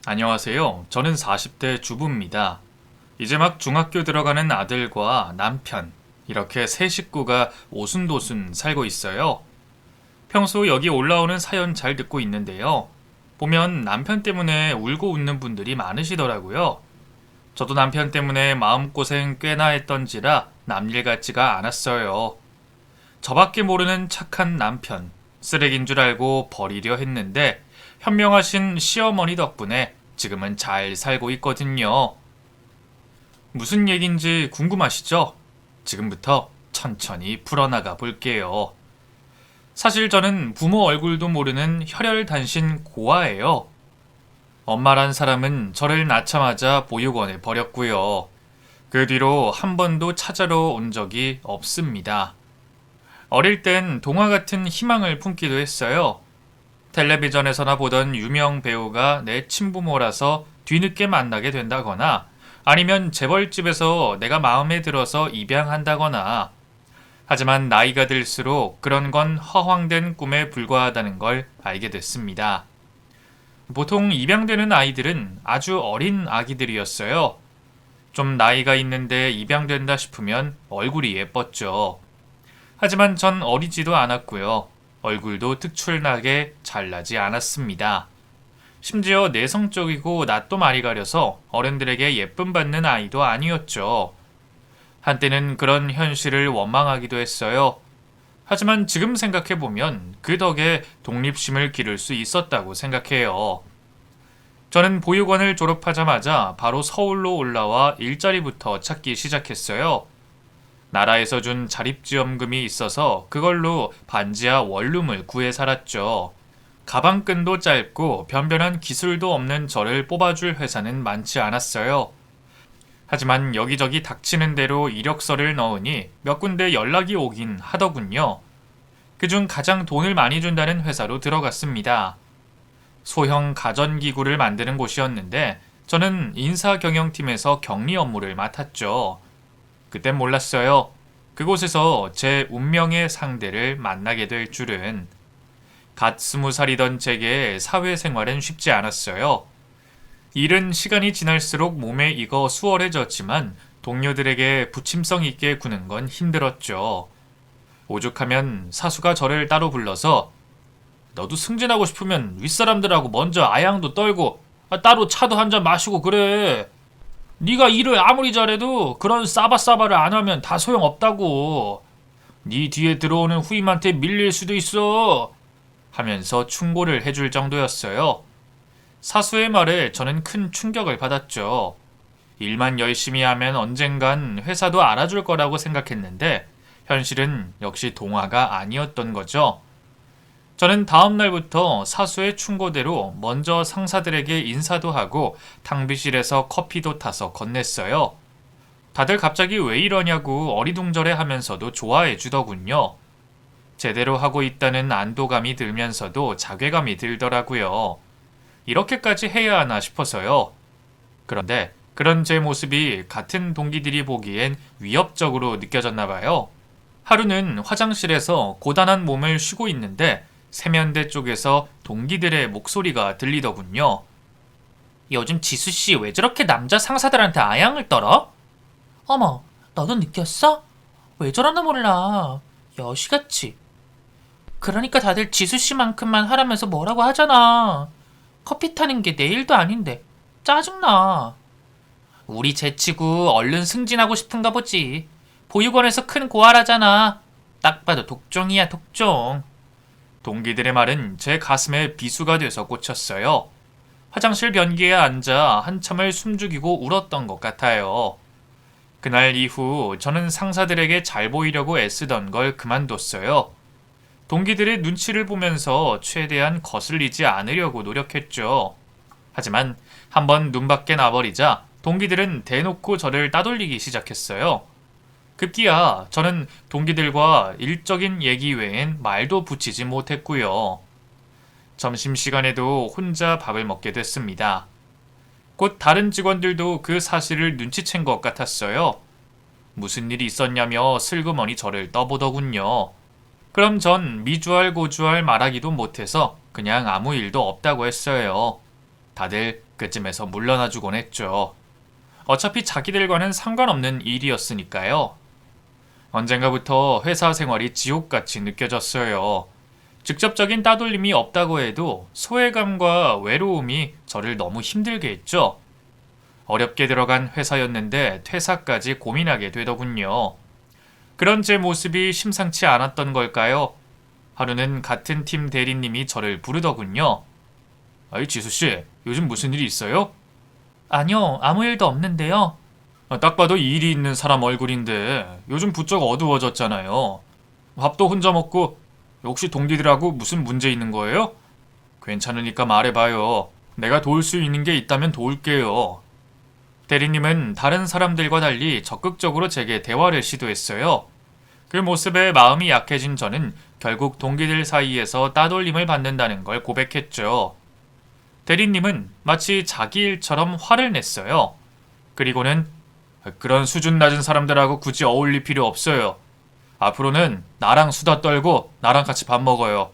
안녕하세요. 저는 40대 주부입니다. 이제 막 중학교 들어가는 아들과 남편, 이렇게 세 식구가 오순도순 살고 있어요. 평소 여기 올라오는 사연 잘 듣고 있는데요. 보면 남편 때문에 울고 웃는 분들이 많으시더라고요. 저도 남편 때문에 마음고생 꽤나 했던지라 남일 같지가 않았어요. 저밖에 모르는 착한 남편, 쓰레기인 줄 알고 버리려 했는데 현명하신 시어머니 덕분에 지금은 잘 살고 있거든요. 무슨 얘기인지 궁금하시죠? 지금부터 천천히 풀어나가 볼게요. 사실 저는 부모 얼굴도 모르는 혈혈단신 고아예요. 엄마란 사람은 저를 낳자마자 보육원에 버렸고요. 그 뒤로 한 번도 찾아러 온 적이 없습니다. 어릴 땐 동화 같은 희망을 품기도 했어요. 텔레비전에서나 보던 유명 배우가 내 친부모라서 뒤늦게 만나게 된다거나 아니면 재벌집에서 내가 마음에 들어서 입양한다거나. 하지만 나이가 들수록 그런 건 허황된 꿈에 불과하다는 걸 알게 됐습니다. 보통 입양되는 아이들은 아주 어린 아기들이었어요. 좀 나이가 있는데 입양된다 싶으면 얼굴이 예뻤죠. 하지만 전 어리지도 않았고요. 얼굴도 특출나게 잘나지 않았습니다. 심지어 내성적이고 낯도 많이 가려서 어른들에게 예쁨 받는 아이도 아니었죠. 한때는 그런 현실을 원망하기도 했어요. 하지만 지금 생각해보면 그 덕에 독립심을 기를 수 있었다고 생각해요. 저는 보육원을 졸업하자마자 바로 서울로 올라와 일자리부터 찾기 시작했어요. 나라에서 준 자립지원금이 있어서 그걸로 반지하 원룸을 구해 살았죠. 가방끈도 짧고 변변한 기술도 없는 저를 뽑아줄 회사는 많지 않았어요. 하지만 여기저기 닥치는 대로 이력서를 넣으니 몇 군데 연락이 오긴 하더군요. 그중 가장 돈을 많이 준다는 회사로 들어갔습니다. 소형 가전기구를 만드는 곳이었는데 저는 인사경영팀에서 격리 업무를 맡았죠. 그땐 몰랐어요. 그곳에서 제 운명의 상대를 만나게 될 줄은. 갓 20살이던 제게 사회생활은 쉽지 않았어요. 일은 시간이 지날수록 몸에 익어 수월해졌지만 동료들에게 부침성 있게 구는 건 힘들었죠. 오죽하면 사수가 저를 따로 불러서 너도 승진하고 싶으면 윗사람들하고 먼저 아양도 떨고 따로 차도 한잔 마시고 그래. 네가 일을 아무리 잘해도 그런 싸바싸바를 안 하면 다 소용없다고. 네 뒤에 들어오는 후임한테 밀릴 수도 있어. 하면서 충고를 해줄 정도였어요. 사수의 말에 저는 큰 충격을 받았죠. 일만 열심히 하면 언젠간 회사도 알아줄 거라고 생각했는데 현실은 역시 동화가 아니었던 거죠. 저는 다음 날부터 사수의 충고대로 먼저 상사들에게 인사도 하고 탕비실에서 커피도 타서 건넸어요. 다들 갑자기 왜 이러냐고 어리둥절해 하면서도 좋아해 주더군요. 제대로 하고 있다는 안도감이 들면서도 자괴감이 들더라고요. 이렇게까지 해야 하나 싶어서요. 그런데 그런 제 모습이 같은 동기들이 보기엔 위협적으로 느껴졌나 봐요. 하루는 화장실에서 고단한 몸을 쉬고 있는데 세면대 쪽에서 동기들의 목소리가 들리더군요. 요즘 지수씨 왜 저렇게 남자 상사들한테 아양을 떨어? 어머, 너도 느꼈어? 왜 저러나 몰라. 여시같이. 그러니까 다들 지수씨만큼만 하라면서 뭐라고 하잖아. 커피 타는 게 내 일도 아닌데 짜증나. 우리 제치고 얼른 승진하고 싶은가 보지. 보육원에서 큰 고아라잖아. 딱 봐도 독종이야, 독종. 동기들의 말은 제 가슴에 비수가 돼서 꽂혔어요. 화장실 변기에 앉아 한참을 숨죽이고 울었던 것 같아요. 그날 이후 저는 상사들에게 잘 보이려고 애쓰던 걸 그만뒀어요. 동기들의 눈치를 보면서 최대한 거슬리지 않으려고 노력했죠. 하지만 한번 눈 밖에 나버리자 동기들은 대놓고 저를 따돌리기 시작했어요. 급기야 저는 동기들과 일적인 얘기 외엔 말도 붙이지 못했고요. 점심시간에도 혼자 밥을 먹게 됐습니다. 곧 다른 직원들도 그 사실을 눈치챈 것 같았어요. 무슨 일이 있었냐며 슬그머니 저를 떠보더군요. 그럼 전 미주알 고주알 말하기도 못해서 그냥 아무 일도 없다고 했어요. 다들 그쯤에서 물러나주곤 했죠. 어차피 자기들과는 상관없는 일이었으니까요. 언젠가부터 회사 생활이 지옥같이 느껴졌어요. 직접적인 따돌림이 없다고 해도 소외감과 외로움이 저를 너무 힘들게 했죠. 어렵게 들어간 회사였는데 퇴사까지 고민하게 되더군요. 그런 제 모습이 심상치 않았던 걸까요? 하루는 같은 팀 대리님이 저를 부르더군요. 아이, 지수씨, 요즘 무슨 일이 있어요? 아니요, 아무 일도 없는데요. 딱 봐도 일이 있는 사람 얼굴인데 요즘 부쩍 어두워졌잖아요. 밥도 혼자 먹고 혹시 동기들하고 무슨 문제 있는 거예요? 괜찮으니까 말해봐요. 내가 도울 수 있는 게 있다면 도울게요. 대리님은 다른 사람들과 달리 적극적으로 제게 대화를 시도했어요. 그 모습에 마음이 약해진 저는 결국 동기들 사이에서 따돌림을 받는다는 걸 고백했죠. 대리님은 마치 자기 일처럼 화를 냈어요. 그리고는 그런 수준 낮은 사람들하고 굳이 어울릴 필요 없어요. 앞으로는 나랑 수다 떨고 나랑 같이 밥 먹어요.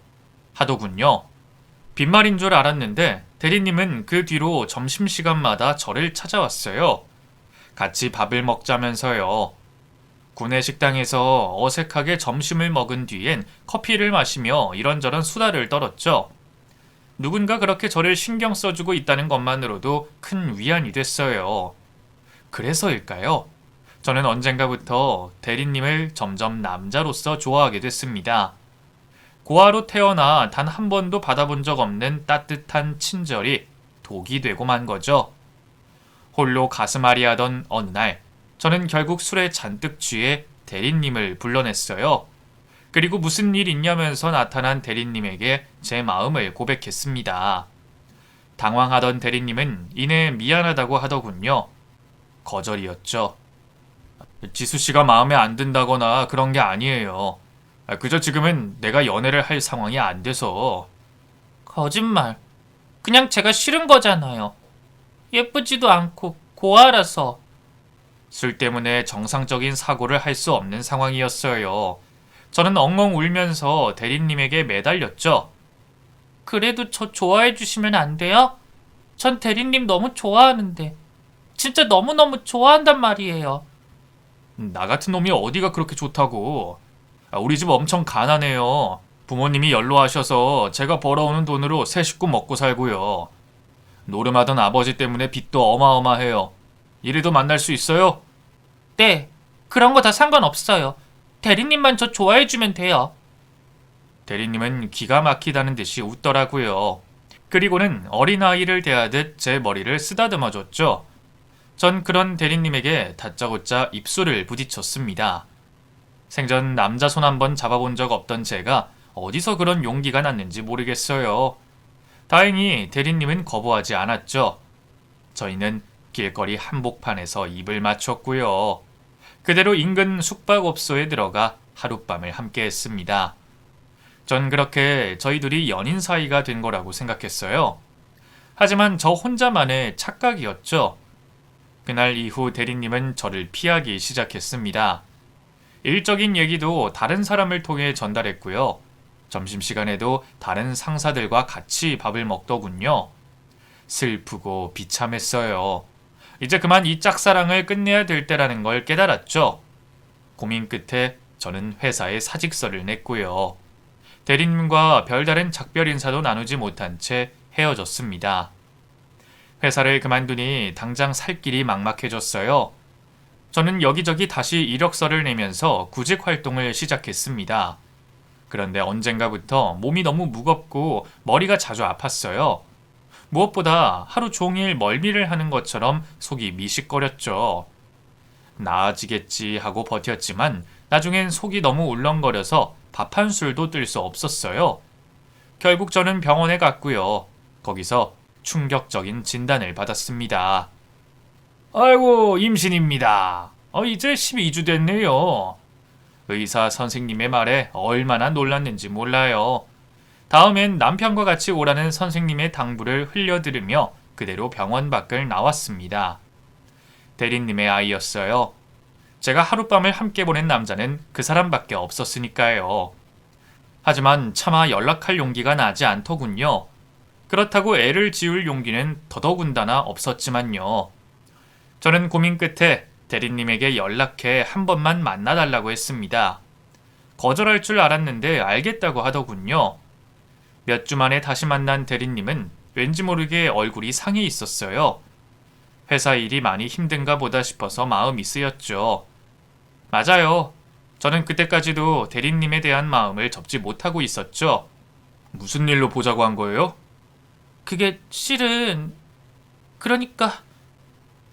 하더군요. 빈말인 줄 알았는데 대리님은 그 뒤로 점심시간마다 저를 찾아왔어요. 같이 밥을 먹자면서요. 구내 식당에서 어색하게 점심을 먹은 뒤엔 커피를 마시며 이런저런 수다를 떨었죠. 누군가 그렇게 저를 신경 써주고 있다는 것만으로도 큰 위안이 됐어요. 그래서일까요? 저는 언젠가부터 대리님을 점점 남자로서 좋아하게 됐습니다. 고아로 태어나 단 한 번도 받아본 적 없는 따뜻한 친절이 독이 되고 만 거죠. 홀로 가슴앓이 하던 어느 날, 저는 결국 술에 잔뜩 취해 대리님을 불러냈어요. 그리고 무슨 일 있냐면서 나타난 대리님에게 제 마음을 고백했습니다. 당황하던 대리님은 이내 미안하다고 하더군요. 거절이었죠. 지수씨가 마음에 안 든다거나 그런 게 아니에요. 그저 지금은 내가 연애를 할 상황이 안 돼서. 거짓말. 그냥 제가 싫은 거잖아요. 예쁘지도 않고 고아라서. 술 때문에 정상적인 사고를 할 수 없는 상황이었어요. 저는 엉엉 울면서 대리님에게 매달렸죠. 그래도 저 좋아해 주시면 안 돼요? 전 대리님 너무 좋아하는데. 진짜 너무너무 좋아한단 말이에요. 나 같은 놈이 어디가 그렇게 좋다고. 우리 집 엄청 가난해요. 부모님이 연로하셔서 제가 벌어오는 돈으로 세 식구 먹고 살고요. 노름하던 아버지 때문에 빚도 어마어마해요. 이래도 만날 수 있어요? 네, 그런 거 다 상관없어요. 대리님만 저 좋아해주면 돼요. 대리님은 기가 막히다는 듯이 웃더라고요. 그리고는 어린아이를 대하듯 제 머리를 쓰다듬어줬죠. 전 그런 대리님에게 다짜고짜 입술을 부딪혔습니다. 생전 남자 손 한번 잡아본 적 없던 제가 어디서 그런 용기가 났는지 모르겠어요. 다행히 대리님은 거부하지 않았죠. 저희는 길거리 한복판에서 입을 맞췄고요. 그대로 인근 숙박업소에 들어가 하룻밤을 함께 했습니다. 전 그렇게 저희 둘이 연인 사이가 된 거라고 생각했어요. 하지만 저 혼자만의 착각이었죠. 그날 이후 대리님은 저를 피하기 시작했습니다. 일적인 얘기도 다른 사람을 통해 전달했고요. 점심시간에도 다른 상사들과 같이 밥을 먹더군요. 슬프고 비참했어요. 이제 그만 이 짝사랑을 끝내야 될 때라는 걸 깨달았죠. 고민 끝에 저는 회사에 사직서를 냈고요. 대리님과 별다른 작별 인사도 나누지 못한 채 헤어졌습니다. 회사를 그만두니 당장 살 길이 막막해졌어요. 저는 여기저기 다시 이력서를 내면서 구직 활동을 시작했습니다. 그런데 언젠가부터 몸이 너무 무겁고 머리가 자주 아팠어요. 무엇보다 하루 종일 멀미를 하는 것처럼 속이 미식거렸죠. 나아지겠지 하고 버텼지만 나중엔 속이 너무 울렁거려서 밥 한 술도 뜰 수 없었어요. 결국 저는 병원에 갔고요. 거기서 충격적인 진단을 받았습니다. 아이고, 임신입니다. 이제 12주 됐네요. 의사 선생님의 말에 얼마나 놀랐는지 몰라요. 다음엔 남편과 같이 오라는 선생님의 당부를 흘려들으며 그대로 병원 밖을 나왔습니다. 대리님의 아이였어요. 제가 하룻밤을 함께 보낸 남자는 그 사람밖에 없었으니까요. 하지만 차마 연락할 용기가 나지 않더군요. 그렇다고 애를 지울 용기는 더더군다나 없었지만요. 저는 고민 끝에 대리님에게 연락해 한 번만 만나달라고 했습니다. 거절할 줄 알았는데 알겠다고 하더군요. 몇 주 만에 다시 만난 대리님은 왠지 모르게 얼굴이 상해 있었어요. 회사 일이 많이 힘든가 보다 싶어서 마음이 쓰였죠. 맞아요. 저는 그때까지도 대리님에 대한 마음을 접지 못하고 있었죠. 무슨 일로 보자고 한 거예요? 그게 실은... 그러니까...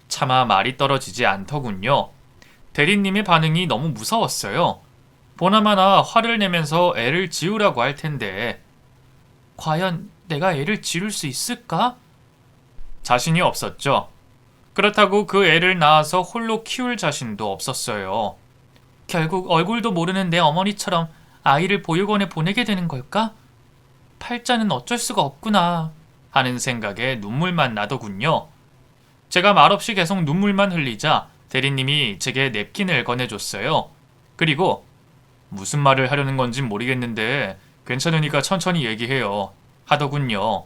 차마 말이 떨어지지 않더군요. 대리님의 반응이 너무 무서웠어요. 보나마나 화를 내면서 애를 지우라고 할 텐데 과연 내가 애를 지울 수 있을까? 자신이 없었죠. 그렇다고 그 애를 낳아서 홀로 키울 자신도 없었어요. 결국 얼굴도 모르는 내 어머니처럼 아이를 보육원에 보내게 되는 걸까? 팔자는 어쩔 수가 없구나 하는 생각에 눈물만 나더군요. 제가 말없이 계속 눈물만 흘리자 대리님이 제게 냅킨을 건네줬어요. 그리고 무슨 말을 하려는 건진 모르겠는데 괜찮으니까 천천히 얘기해요 하더군요.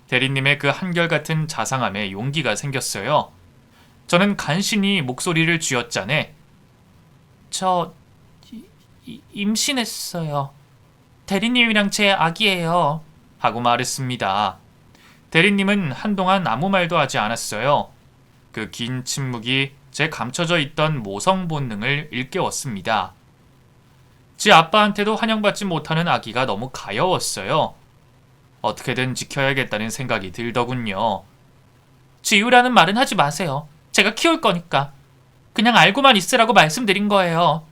대리님의 그 한결같은 자상함에 용기가 생겼어요. 저는 간신히 목소리를 쥐었자네. 저 임신했어요. 대리님이랑 제 아기예요 하고 말했습니다. 대리님은 한동안 아무 말도 하지 않았어요. 그 긴 침묵이 제 감춰져 있던 모성 본능을 일깨웠습니다. 지 아빠한테도 환영받지 못하는 아기가 너무 가여웠어요. 어떻게든 지켜야겠다는 생각이 들더군요. 지우라는 말은 하지 마세요. 제가 키울 거니까. 그냥 알고만 있으라고 말씀드린 거예요.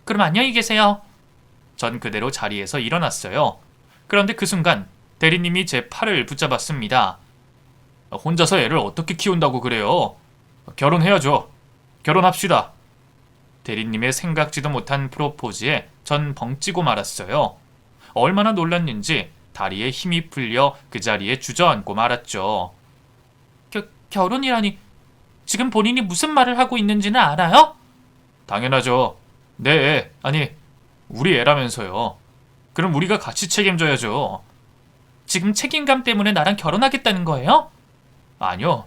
그럼 안녕히 계세요. 전 그대로 자리에서 일어났어요. 그런데 그 순간 대리님이 제 팔을 붙잡았습니다. 혼자서 애를 어떻게 키운다고 그래요? 결혼해야죠. 결혼합시다. 대리님의 생각지도 못한 프로포즈에 전 벙찌고 말았어요. 얼마나 놀랐는지 다리에 힘이 풀려 그 자리에 주저앉고 말았죠. 결혼이라니 지금 본인이 무슨 말을 하고 있는지는 알아요? 당연하죠. 네, 아니 우리 애라면서요. 그럼 우리가 같이 책임져야죠. 지금 책임감 때문에 나랑 결혼하겠다는 거예요? 아니요.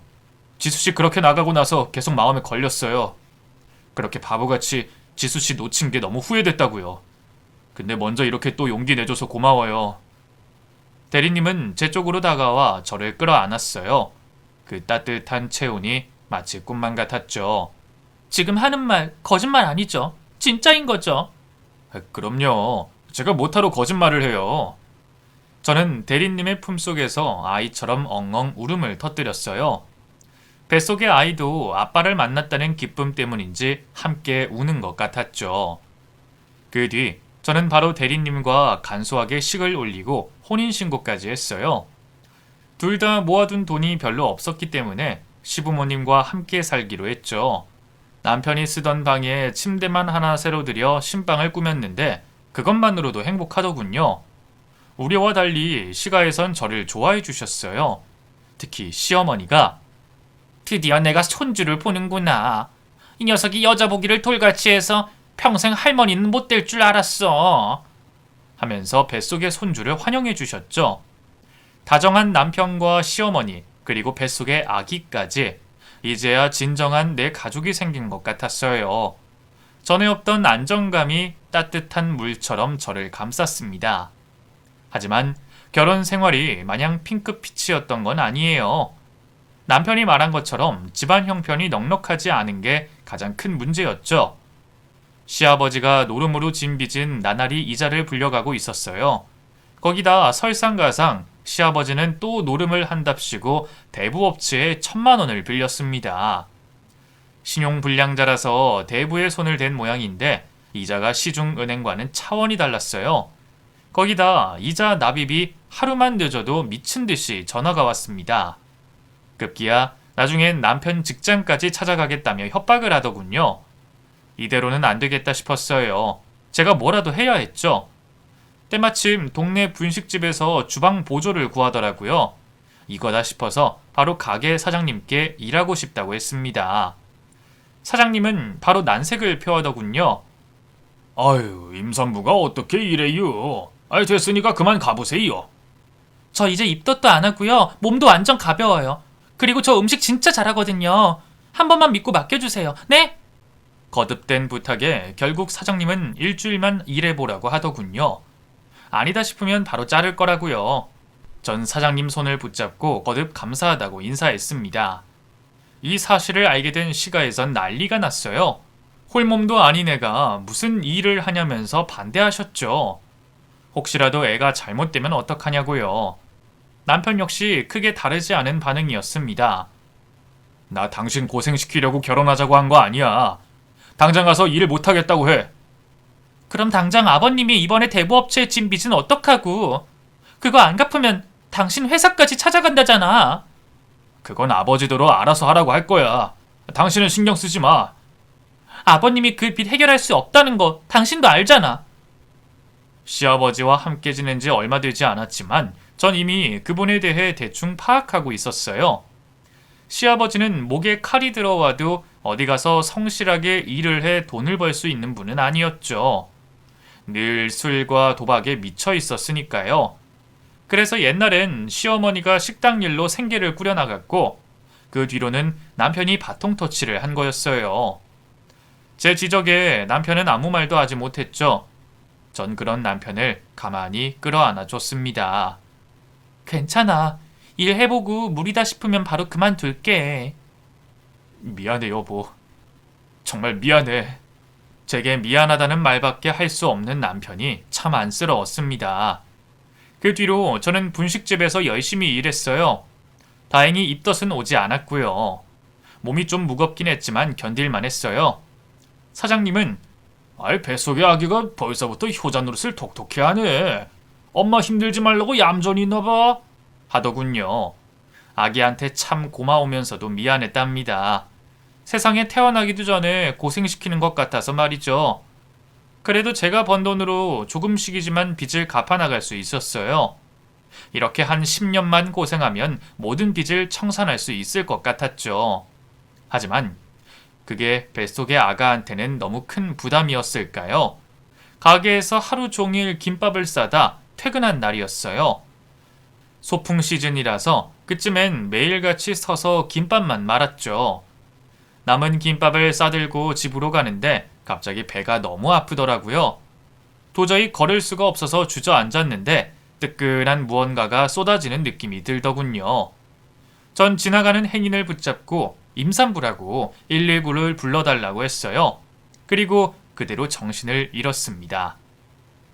지수씨 그렇게 나가고 나서 계속 마음에 걸렸어요. 그렇게 바보같이 지수씨 놓친 게 너무 후회됐다고요. 근데 먼저 이렇게 또 용기 내줘서 고마워요. 대리님은 제 쪽으로 다가와 저를 끌어안았어요. 그 따뜻한 체온이 마치 꿈만 같았죠. 지금 하는 말 거짓말 아니죠? 진짜인 거죠? 그럼요. 제가 뭐하러 거짓말을 해요. 저는 대리님의 품속에서 아이처럼 엉엉 울음을 터뜨렸어요. 뱃속의 아이도 아빠를 만났다는 기쁨 때문인지 함께 우는 것 같았죠. 그 뒤 저는 바로 대리님과 간소하게 식을 올리고 혼인신고까지 했어요. 둘 다 모아둔 돈이 별로 없었기 때문에 시부모님과 함께 살기로 했죠. 남편이 쓰던 방에 침대만 하나 새로 들여 신방을 꾸몄는데 그것만으로도 행복하더군요. 우리와 달리 시가에선 저를 좋아해 주셨어요. 특히 시어머니가 드디어 내가 손주를 보는구나. 이 녀석이 여자 보기를 돌같이 해서 평생 할머니는 못 될 줄 알았어. 하면서 뱃속의 손주를 환영해 주셨죠. 다정한 남편과 시어머니 그리고 뱃속의 아기까지 이제야 진정한 내 가족이 생긴 것 같았어요. 전에 없던 안정감이 따뜻한 물처럼 저를 감쌌습니다. 하지만 결혼 생활이 마냥 핑크빛이었던 건 아니에요. 남편이 말한 것처럼 집안 형편이 넉넉하지 않은 게 가장 큰 문제였죠. 시아버지가 노름으로 진 빚은 나날이 이자를 불려가고 있었어요. 거기다 설상가상 시아버지는 또 노름을 한답시고 대부업체에 1,000만 원을 빌렸습니다. 신용불량자라서 대부의 손을 댄 모양인데 이자가 시중은행과는 차원이 달랐어요. 거기다 이자 납입이 하루만 늦어도 미친 듯이 전화가 왔습니다. 급기야 나중엔 남편 직장까지 찾아가겠다며 협박을 하더군요. 이대로는 안 되겠다 싶었어요. 제가 뭐라도 해야 했죠. 때마침 동네 분식집에서 주방 보조를 구하더라고요. 이거다 싶어서 바로 가게 사장님께 일하고 싶다고 했습니다. 사장님은 바로 난색을 표하더군요. 아유, 임산부가 어떻게 이래요? 아이 됐으니까 그만 가보세요. 저 이제 입덧도 안 하고요. 몸도 완전 가벼워요. 그리고 저 음식 진짜 잘하거든요. 한 번만 믿고 맡겨주세요. 네? 거듭된 부탁에 결국 사장님은 일주일만 일해보라고 하더군요. 아니다 싶으면 바로 자를 거라고요. 전 사장님 손을 붙잡고 거듭 감사하다고 인사했습니다. 이 사실을 알게 된 시가에선 난리가 났어요. 홀몸도 아닌 애가 무슨 일을 하냐면서 반대하셨죠. 혹시라도 애가 잘못되면 어떡하냐고요. 남편 역시 크게 다르지 않은 반응이었습니다. 나 당신 고생시키려고 결혼하자고 한 거 아니야. 당장 가서 일 못하겠다고 해. 그럼 당장 아버님이 이번에 대부업체에 진 빚은 어떡하고? 그거 안 갚으면 당신 회사까지 찾아간다잖아. 그건 아버지도로 알아서 하라고 할 거야. 당신은 신경 쓰지 마. 아버님이 그 빚 해결할 수 없다는 거 당신도 알잖아. 시아버지와 함께 지낸 지 얼마 되지 않았지만 전 이미 그분에 대해 대충 파악하고 있었어요. 시아버지는 목에 칼이 들어와도 어디 가서 성실하게 일을 해 돈을 벌 수 있는 분은 아니었죠. 늘 술과 도박에 미쳐 있었으니까요. 그래서 옛날엔 시어머니가 식당 일로 생계를 꾸려나갔고 그 뒤로는 남편이 바통 터치를 한 거였어요. 제 지적에 남편은 아무 말도 하지 못했죠. 전 그런 남편을 가만히 끌어안아 줬습니다. 괜찮아. 일 해보고 무리다 싶으면 바로 그만둘게. 미안해 여보. 정말 미안해. 제게 미안하다는 말밖에 할 수 없는 남편이 참 안쓰러웠습니다. 그 뒤로 저는 분식집에서 열심히 일했어요. 다행히 입덧은 오지 않았고요. 몸이 좀 무겁긴 했지만 견딜만 했어요. 사장님은 뱃속의 아기가 벌써부터 효자 노릇을 독특해 하네. 엄마 힘들지 말라고 얌전히 있나봐 하더군요. 아기한테 참 고마우면서도 미안했답니다. 세상에 태어나기도 전에 고생시키는 것 같아서 말이죠. 그래도 제가 번 돈으로 조금씩이지만 빚을 갚아나갈 수 있었어요. 이렇게 한 10년만 고생하면 모든 빚을 청산할 수 있을 것 같았죠. 하지만 그게 뱃속의 아가한테는 너무 큰 부담이었을까요? 가게에서 하루 종일 김밥을 싸다 퇴근한 날이었어요. 소풍 시즌이라서 그쯤엔 매일같이 서서 김밥만 말았죠. 남은 김밥을 싸들고 집으로 가는데 갑자기 배가 너무 아프더라고요. 도저히 걸을 수가 없어서 주저앉았는데 뜨끈한 무언가가 쏟아지는 느낌이 들더군요. 전 지나가는 행인을 붙잡고 임산부라고 119를 불러달라고 했어요. 그리고 그대로 정신을 잃었습니다.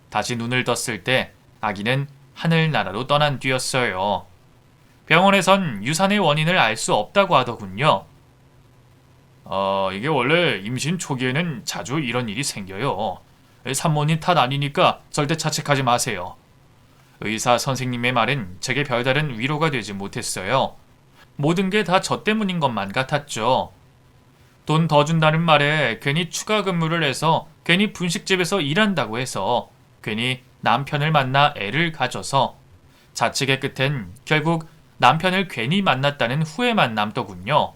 다시 눈을 떴을 때 아기는 하늘나라로 떠난 뒤였어요. 병원에선 유산의 원인을 알 수 없다고 하더군요. 이게 원래 임신 초기에는 자주 이런 일이 생겨요. 산모님 탓 아니니까 절대 자책하지 마세요. 의사 선생님의 말은 제게 별다른 위로가 되지 못했어요. 모든 게 다 저 때문인 것만 같았죠. 돈 더 준다는 말에 괜히 추가 근무를 해서 괜히 분식집에서 일한다고 해서 괜히 남편을 만나 애를 가져서 자책의 끝엔 결국 남편을 괜히 만났다는 후회만 남더군요.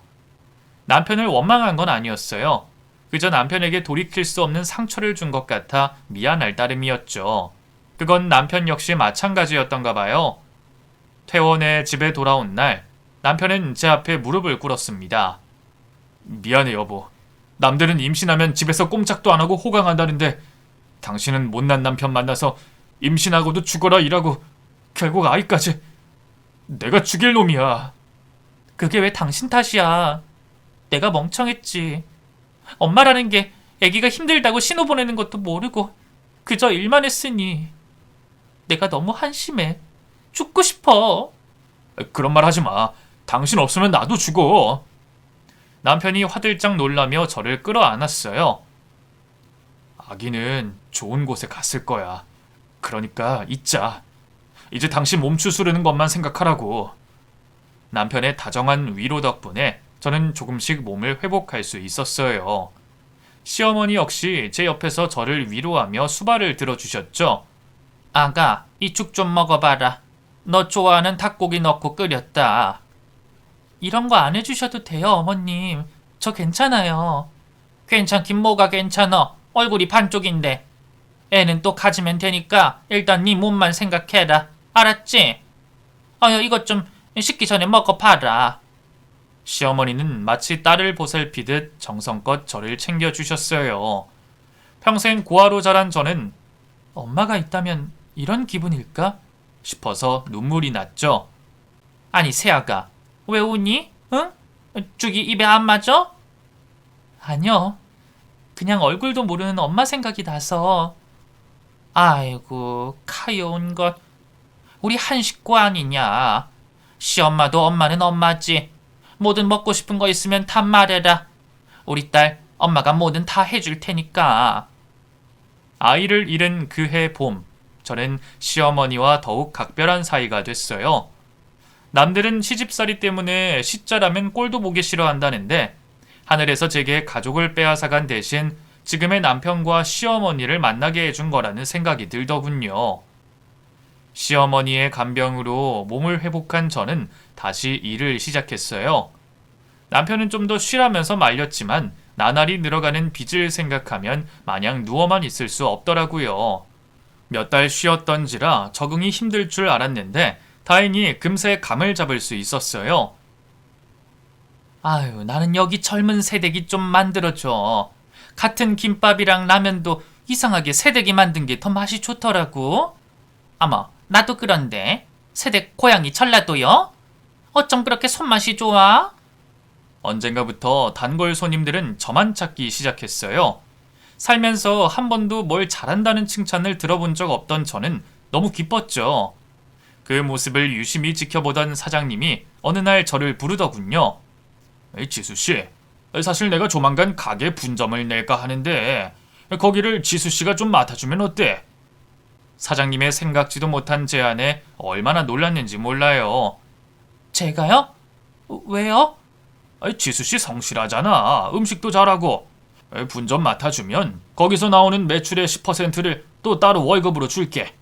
남편을 원망한 건 아니었어요. 그저 남편에게 돌이킬 수 없는 상처를 준 것 같아 미안할 따름이었죠. 그건 남편 역시 마찬가지였던가 봐요. 퇴원해 집에 돌아온 날 남편은 제 앞에 무릎을 꿇었습니다. 미안해 여보. 남들은 임신하면 집에서 꼼짝도 안 하고 호강한다는데 당신은 못난 남편 만나서 임신하고도 죽어라 일하고 결국 아이까지. 내가 죽일 놈이야. 그게 왜 당신 탓이야. 내가 멍청했지. 엄마라는 게 아기가 힘들다고 신호 보내는 것도 모르고 그저 일만 했으니. 내가 너무 한심해. 죽고 싶어. 그런 말 하지 마. 당신 없으면 나도 죽어. 남편이 화들짝 놀라며 저를 끌어안았어요. 아기는 좋은 곳에 갔을 거야. 그러니까 잊자. 이제 당신 몸 추스르는 것만 생각하라고. 남편의 다정한 위로 덕분에 저는 조금씩 몸을 회복할 수 있었어요. 시어머니 역시 제 옆에서 저를 위로하며 수발을 들어주셨죠. 아가, 이 죽 좀 먹어봐라. 너 좋아하는 닭고기 넣고 끓였다. 이런 거 안 해주셔도 돼요, 어머님. 저 괜찮아요. 괜찮긴 뭐가 괜찮아. 얼굴이 반쪽인데. 애는 또 가지면 되니까 일단 네 몸만 생각해라. 알았지? 이것 좀 식기 전에 먹어 봐라. 시어머니는 마치 딸을 보살피듯 정성껏 저를 챙겨주셨어요. 평생 고아로 자란 저는 엄마가 있다면 이런 기분일까 싶어서 눈물이 났죠. 아니 세아가 왜 우니? 응? 죽이 입에 안 맞아? 아니요. 그냥 얼굴도 모르는 엄마 생각이 나서. 아이고 가여운 것. 우리 한 식구 아니냐. 시엄마도 엄마는 엄마지. 뭐든 먹고 싶은 거 있으면 다 말해라. 우리 딸 엄마가 뭐든 다 해줄 테니까. 아이를 잃은 그해 봄, 저는 시어머니와 더욱 각별한 사이가 됐어요. 남들은 시집살이 때문에 시자라면 꼴도 보기 싫어한다는데 하늘에서 제게 가족을 빼앗아간 대신 지금의 남편과 시어머니를 만나게 해준 거라는 생각이 들더군요. 시어머니의 간병으로 몸을 회복한 저는 다시 일을 시작했어요. 남편은 좀 더 쉬라면서 말렸지만 나날이 늘어가는 빚을 생각하면 마냥 누워만 있을 수 없더라고요. 몇 달 쉬었던지라 적응이 힘들 줄 알았는데 다행히 금세 감을 잡을 수 있었어요. 아유, 나는 여기 젊은 새댁이 좀 만들어줘. 같은 김밥이랑 라면도 이상하게 새댁이 만든 게 더 맛이 좋더라고. 어머, 나도 그런데. 새댁 고향이 전라도요? 어쩜 그렇게 손맛이 좋아? 언젠가부터 단골 손님들은 저만 찾기 시작했어요. 살면서 한 번도 뭘 잘한다는 칭찬을 들어본 적 없던 저는 너무 기뻤죠. 그 모습을 유심히 지켜보던 사장님이 어느 날 저를 부르더군요. 지수씨, 사실 내가 조만간 가게 분점을 낼까 하는데 거기를 지수씨가 좀 맡아주면 어때? 사장님의 생각지도 못한 제안에 얼마나 놀랐는지 몰라요. 제가요? 왜요? 지수씨 성실하잖아. 음식도 잘하고. 분점 맡아주면 거기서 나오는 매출의 10%를 또 따로 월급으로 줄게.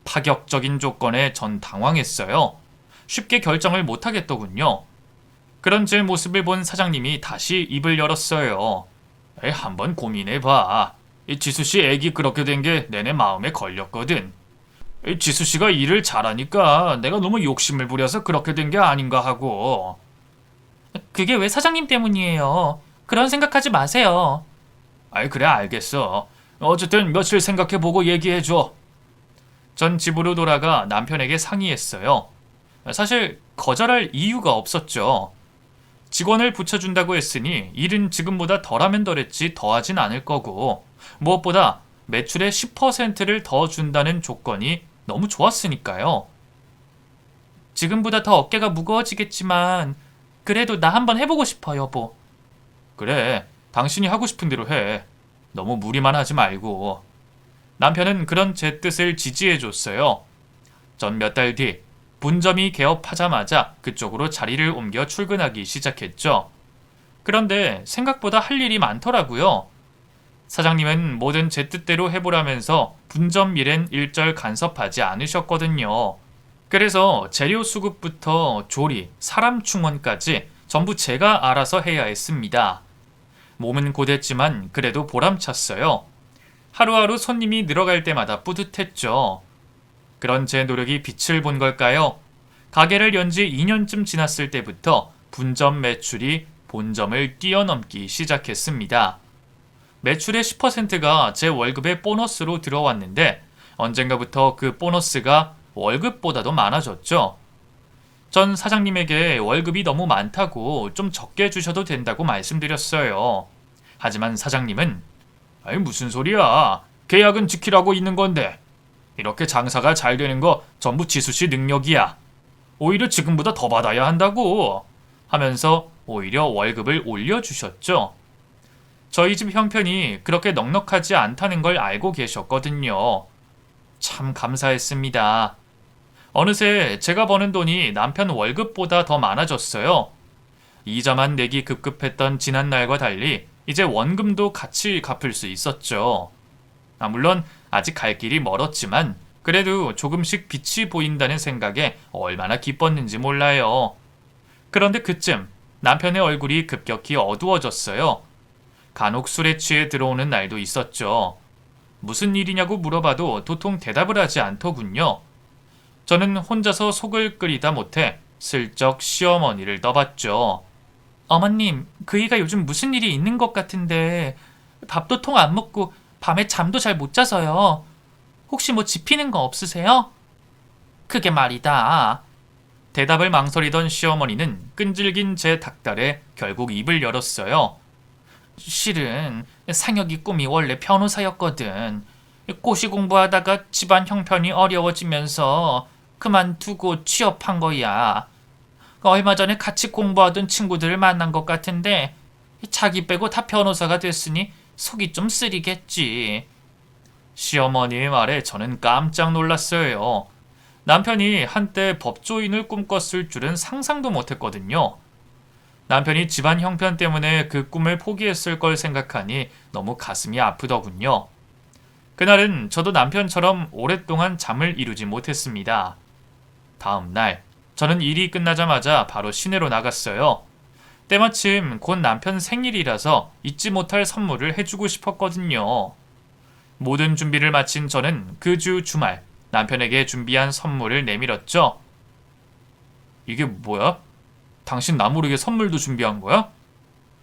파격적인 조건에 전 당황했어요. 쉽게 결정을 못하겠더군요. 그런 제 모습을 본 사장님이 다시 입을 열었어요. 한번 고민해봐. 지수씨 애기 그렇게 된 게 내내 마음에 걸렸거든. 지수씨가 일을 잘하니까 내가 너무 욕심을 부려서 그렇게 된 게 아닌가 하고. 그게 왜 사장님 때문이에요. 그런 생각하지 마세요. 그래 알겠어. 어쨌든 며칠 생각해보고 얘기해줘. 전 집으로 돌아가 남편에게 상의했어요. 사실 거절할 이유가 없었죠. 직원을 붙여준다고 했으니 일은 지금보다 덜하면 덜했지 더하진 않을 거고 무엇보다 매출의 10%를 더 준다는 조건이 너무 좋았으니까요. 지금보다 더 어깨가 무거워지겠지만 그래도 나 한번 해보고 싶어, 여보. 그래, 당신이 하고 싶은 대로 해. 너무 무리만 하지 말고. 남편은 그런 제 뜻을 지지해줬어요. 전 몇 달 뒤 분점이 개업하자마자 그쪽으로 자리를 옮겨 출근하기 시작했죠. 그런데 생각보다 할 일이 많더라고요. 사장님은 뭐든 제 뜻대로 해보라면서 분점 일엔 일절 간섭하지 않으셨거든요. 그래서 재료 수급부터 조리, 사람 충원까지 전부 제가 알아서 해야 했습니다. 몸은 고됐지만 그래도 보람찼어요. 하루하루 손님이 늘어갈 때마다 뿌듯했죠. 그런 제 노력이 빛을 본 걸까요? 가게를 연 지 2년쯤 지났을 때부터 분점 매출이 본점을 뛰어넘기 시작했습니다. 매출의 10%가 제 월급의 보너스로 들어왔는데 언젠가부터 그 보너스가 월급보다도 많아졌죠. 전 사장님에게 월급이 너무 많다고 좀 적게 주셔도 된다고 말씀드렸어요. 하지만 사장님은 무슨 소리야. 계약은 지키라고 있는 건데. 이렇게 장사가 잘 되는 거 전부 지수씨 능력이야. 오히려 지금보다 더 받아야 한다고 하면서 오히려 월급을 올려주셨죠. 저희 집 형편이 그렇게 넉넉하지 않다는 걸 알고 계셨거든요. 참 감사했습니다. 어느새 제가 버는 돈이 남편 월급보다 더 많아졌어요. 이자만 내기 급급했던 지난날과 달리 이제 원금도 같이 갚을 수 있었죠. 물론 아직 갈 길이 멀었지만 그래도 조금씩 빛이 보인다는 생각에 얼마나 기뻤는지 몰라요. 그런데 그쯤 남편의 얼굴이 급격히 어두워졌어요. 간혹 술에 취해 들어오는 날도 있었죠. 무슨 일이냐고 물어봐도 도통 대답을 하지 않더군요. 저는 혼자서 속을 끓이다 못해 슬쩍 시어머니를 떠봤죠. 어머님, 그이가 요즘 무슨 일이 있는 것 같은데 밥도 통 안 먹고 밤에 잠도 잘 못 자서요. 혹시 뭐 집히는 거 없으세요? 그게 말이다. 대답을 망설이던 시어머니는 끈질긴 제 닭달에 결국 입을 열었어요. 실은 상혁이 꿈이 원래 변호사였거든. 고시 공부하다가 집안 형편이 어려워지면서 그만두고 취업한 거야. 얼마 전에 같이 공부하던 친구들을 만난 것 같은데 자기 빼고 다 변호사가 됐으니 속이 좀 쓰리겠지. 시어머니의 말에 저는 깜짝 놀랐어요. 남편이 한때 법조인을 꿈꿨을 줄은 상상도 못했거든요. 남편이 집안 형편 때문에 그 꿈을 포기했을 걸 생각하니 너무 가슴이 아프더군요. 그날은 저도 남편처럼 오랫동안 잠을 이루지 못했습니다. 다음 날, 저는 일이 끝나자마자 바로 시내로 나갔어요. 때마침 곧 남편 생일이라서 잊지 못할 선물을 해주고 싶었거든요. 모든 준비를 마친 저는 그 주 주말 남편에게 준비한 선물을 내밀었죠. 이게 뭐야? 당신 나 모르게 선물도 준비한 거야?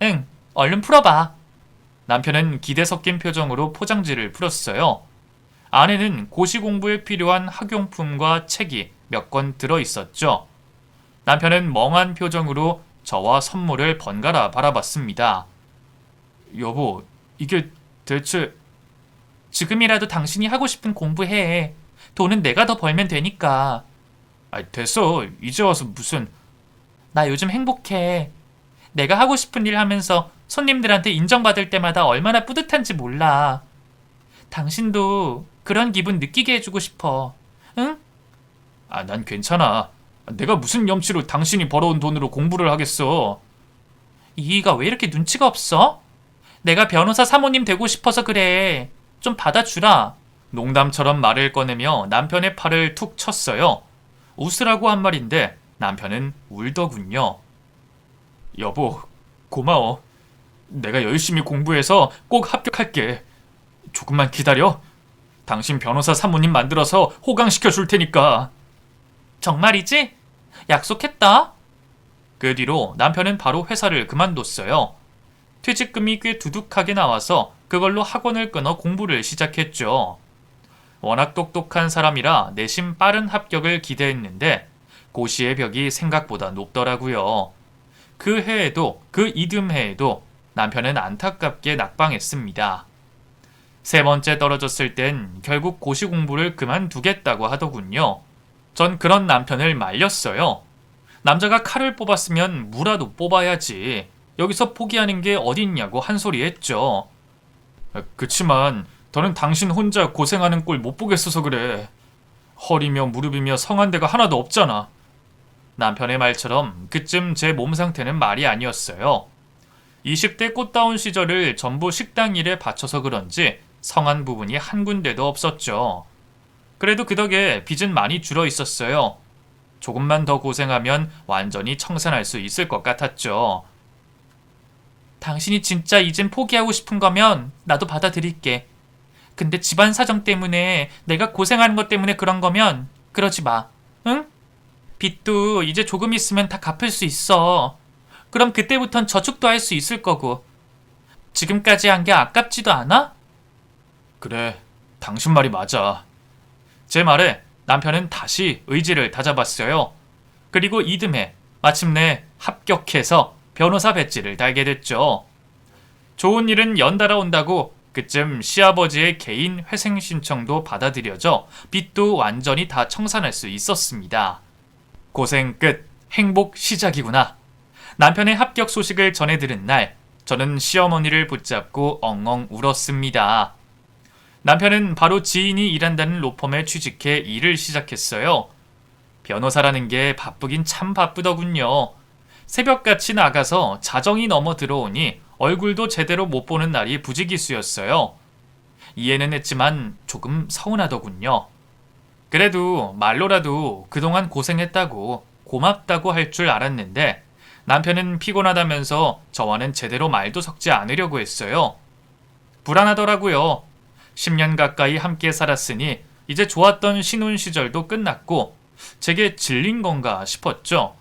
응, 얼른 풀어봐. 남편은 기대 섞인 표정으로 포장지를 풀었어요. 안에는 고시 공부에 필요한 학용품과 책이 몇 권 들어있었죠. 남편은 멍한 표정으로 저와 선물을 번갈아 바라봤습니다. 여보, 이게 대체... 지금이라도 당신이 하고 싶은 공부해. 돈은 내가 더 벌면 되니까. 됐어. 이제 와서 무슨... 나 요즘 행복해. 내가 하고 싶은 일 하면서 손님들한테 인정받을 때마다 얼마나 뿌듯한지 몰라. 당신도 그런 기분 느끼게 해주고 싶어. 응? 난 괜찮아. 내가 무슨 염치로 당신이 벌어온 돈으로 공부를 하겠어. 이이가 왜 이렇게 눈치가 없어? 내가 변호사 사모님 되고 싶어서 그래. 좀 받아주라. 농담처럼 말을 꺼내며 남편의 팔을 툭 쳤어요. 웃으라고 한 말인데 남편은 울더군요. 여보, 고마워. 내가 열심히 공부해서 꼭 합격할게. 조금만 기다려. 당신 변호사 사모님 만들어서 호강시켜 줄 테니까. 정말이지? 약속했다. 그 뒤로 남편은 바로 회사를 그만뒀어요. 퇴직금이 꽤 두둑하게 나와서 그걸로 학원을 끊어 공부를 시작했죠. 워낙 똑똑한 사람이라 내심 빠른 합격을 기대했는데 고시의 벽이 생각보다 높더라고요. 그 해에도 그 이듬해에도 남편은 안타깝게 낙방했습니다. 세 번째 떨어졌을 땐 결국 고시 공부를 그만두겠다고 하더군요. 전 그런 남편을 말렸어요. 남자가 칼을 뽑았으면 무라도 뽑아야지. 여기서 포기하는 게 어딨냐고 한 소리 했죠. 그치만 더는 당신 혼자 고생하는 꼴 못 보겠어서 그래. 허리며 무릎이며 성한 데가 하나도 없잖아. 남편의 말처럼 그쯤 제 몸 상태는 말이 아니었어요. 20대 꽃다운 시절을 전부 식당 일에 바쳐서 그런지 성한 부분이 한 군데도 없었죠. 그래도 그 덕에 빚은 많이 줄어 있었어요. 조금만 더 고생하면 완전히 청산할 수 있을 것 같았죠. 당신이 진짜 이젠 포기하고 싶은 거면 나도 받아들일게. 근데 집안 사정 때문에 내가 고생하는 것 때문에 그런 거면 그러지 마. 응? 빚도 이제 조금 있으면 다 갚을 수 있어. 그럼 그때부턴 저축도 할 수 있을 거고. 지금까지 한 게 아깝지도 않아? 그래, 당신 말이 맞아. 제 말에 남편은 다시 의지를 다잡았어요. 그리고 이듬해 마침내 합격해서 변호사 배지를 달게 됐죠. 좋은 일은 연달아 온다고 그쯤 시아버지의 개인 회생 신청도 받아들여져 빚도 완전히 다 청산할 수 있었습니다. 고생 끝, 행복 시작이구나. 남편의 합격 소식을 전해 들은 날, 저는 시어머니를 붙잡고 엉엉 울었습니다. 남편은 바로 지인이 일한다는 로펌에 취직해 일을 시작했어요. 변호사라는 게 바쁘긴 참 바쁘더군요. 새벽같이 나가서 자정이 넘어 들어오니 얼굴도 제대로 못 보는 날이 부지기수였어요. 이해는 했지만 조금 서운하더군요. 그래도 말로라도 그동안 고생했다고 고맙다고 할 줄 알았는데 남편은 피곤하다면서 저와는 제대로 말도 섞지 않으려고 했어요. 불안하더라고요. 10년 가까이 함께 살았으니 이제 좋았던 신혼 시절도 끝났고 제게 질린 건가 싶었죠.